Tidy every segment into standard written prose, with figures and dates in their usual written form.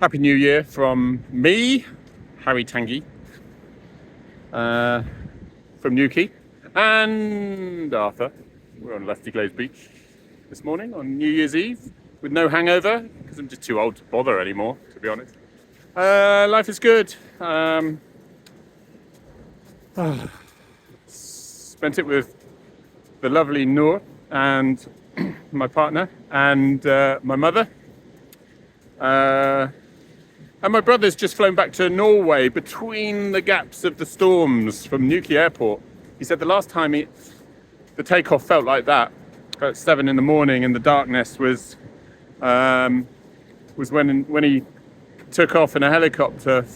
Happy New Year from me, Harry Tangi, from Newquay, and Arthur. We're on Lusty Glades Beach this morning on New Year's Eve with no hangover because I'm just too old to bother anymore, to be honest. Life is good. Spent it with the lovely Noor and my partner and my mother. And my brother's just flown back to Norway between the gaps of the storms from Newquay Airport. He said the last time the takeoff felt like that at 7 a.m. in the darkness was when he took off in a helicopter,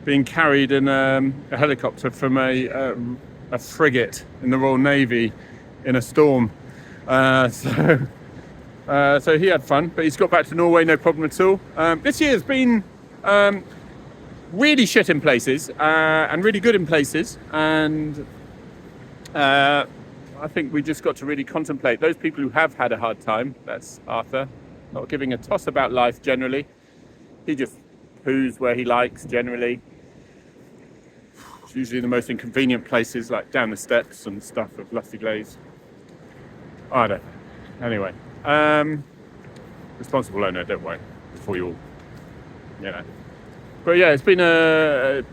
being carried in a helicopter from a frigate in the Royal Navy in a storm. So he had fun, but he's got back to Norway, no problem at all. This year's been really shit in places and really good in places, and I think we just got to really contemplate those people who have had a hard time. That's Arthur, not giving a toss about life generally. He just poos where he likes generally. It's usually the most inconvenient places, like down the steps and stuff of Lusty Glades. I don't know. Anyway. Responsible owner, don't worry, before you all, But yeah, it's been a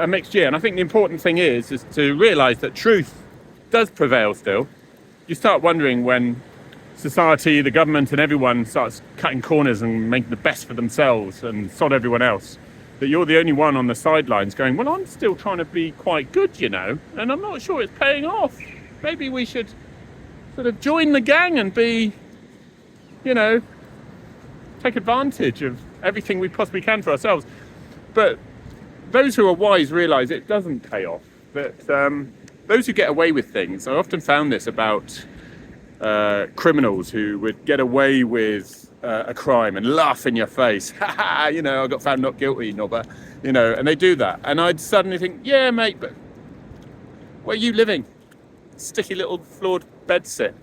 mixed year, and I think the important thing is to realise that truth does prevail still. You start wondering when society, the government and everyone starts cutting corners and making the best for themselves and sod everyone else, that you're the only one on the sidelines going, well, I'm still trying to be quite good, and I'm not sure it's paying off. Maybe we should sort of join the gang and be, take advantage of everything we possibly can for ourselves. But those who are wise realise it doesn't pay off. That those who get away with things, I often found this about criminals who would get away with a crime and laugh in your face. Ha ha, I got found not guilty, knobber. And they do that. And I'd suddenly think, yeah, mate, but where are you living? Sticky little flawed bedsit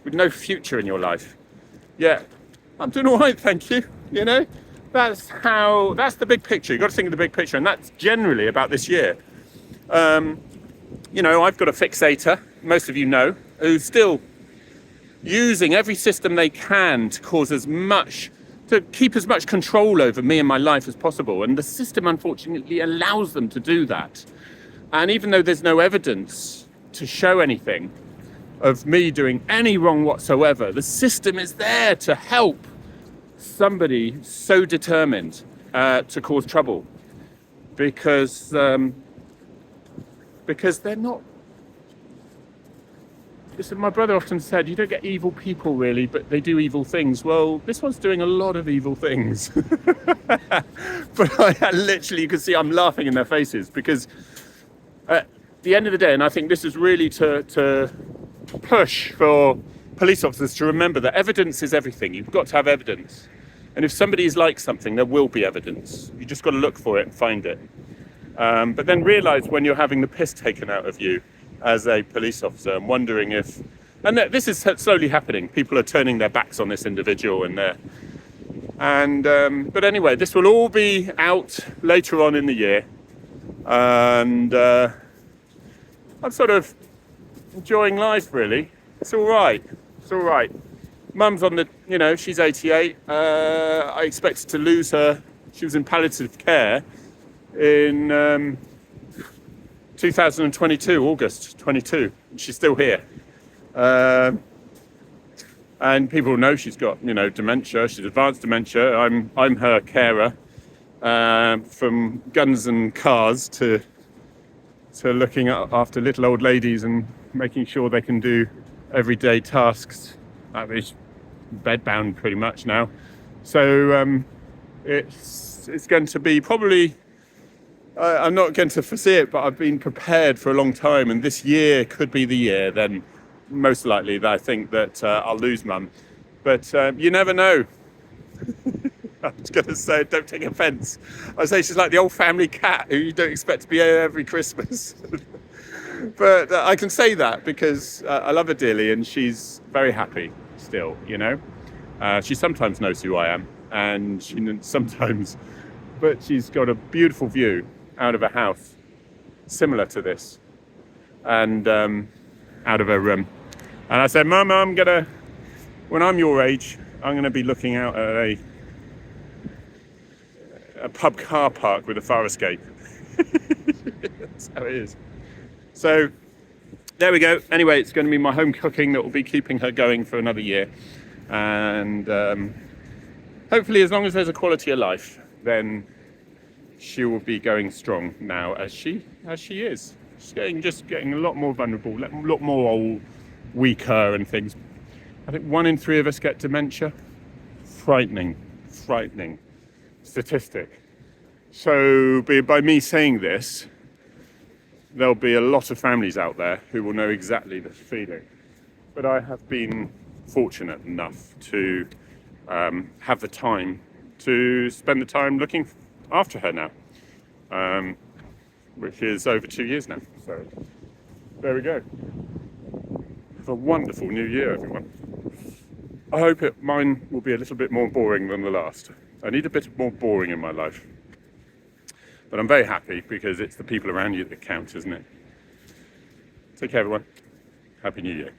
with no future in your life. Yeah, I'm doing all right, thank you. That's the big picture. You've got to think of the big picture, and that's generally about this year. I've got a fixator, most of you know, who's still using every system they can to keep as much control over me and my life as possible. And the system, unfortunately, allows them to do that. And even though there's no evidence to show anything of me doing any wrong whatsoever, the system is there to help somebody so determined to cause trouble because they're not. Listen, my brother often said, you don't get evil people really, but they do evil things. Well, this one's doing a lot of evil things. But I literally, you can see I'm laughing in their faces because at the end of the day, and I think this is really to push for police officers to remember that evidence is everything. You've got to have evidence. And if somebody is like something, there will be evidence. You just got to look for it and find it. But then realise when you're having the piss taken out of you as a police officer and wondering if... And this is slowly happening. People are turning their backs on this individual but anyway, this will all be out later on in the year. And I'm sort of enjoying life, really. It's all right. Mum's on the, she's 88. I expected to lose her. She was in palliative care in 2022, August 22. She's still here. And people know she's got, dementia. She's advanced dementia. I'm her carer, from guns and cars to looking after little old ladies and making sure they can do everyday tasks. She's bedbound pretty much now. So it's going to be probably, I'm not going to foresee it, but I've been prepared for a long time, and this year could be the year then most likely that I think that I'll lose Mum. But you never know. I was going to say, don't take offence. I say she's like the old family cat who you don't expect to be here every Christmas. But I can say that because I love her dearly and she's very happy still, She sometimes knows who I am, and she sometimes but she's got a beautiful view out of a house similar to this, and out of her room. And I said, Mum, when I'm your age, I'm gonna be looking out at a pub car park with a fire escape. That's how it is. So there we go. Anyway, it's going to be my home cooking that will be keeping her going for another year, and hopefully, as long as there's a quality of life, then she will be going strong now, as she is. She's getting a lot more vulnerable, a lot more old, weaker, and things. I think 1 in 3 of us get dementia. Frightening statistic. So by me saying this, there'll be a lot of families out there who will know exactly this feeling. But I have been fortunate enough to have the time to spend the time looking after her now, which is over 2 years now. So there we go. Have a wonderful new year, everyone. I hope mine will be a little bit more boring than the last. I need a bit more boring in my life. But I'm very happy because it's the people around you that count, isn't it? Take care, everyone. Happy New Year.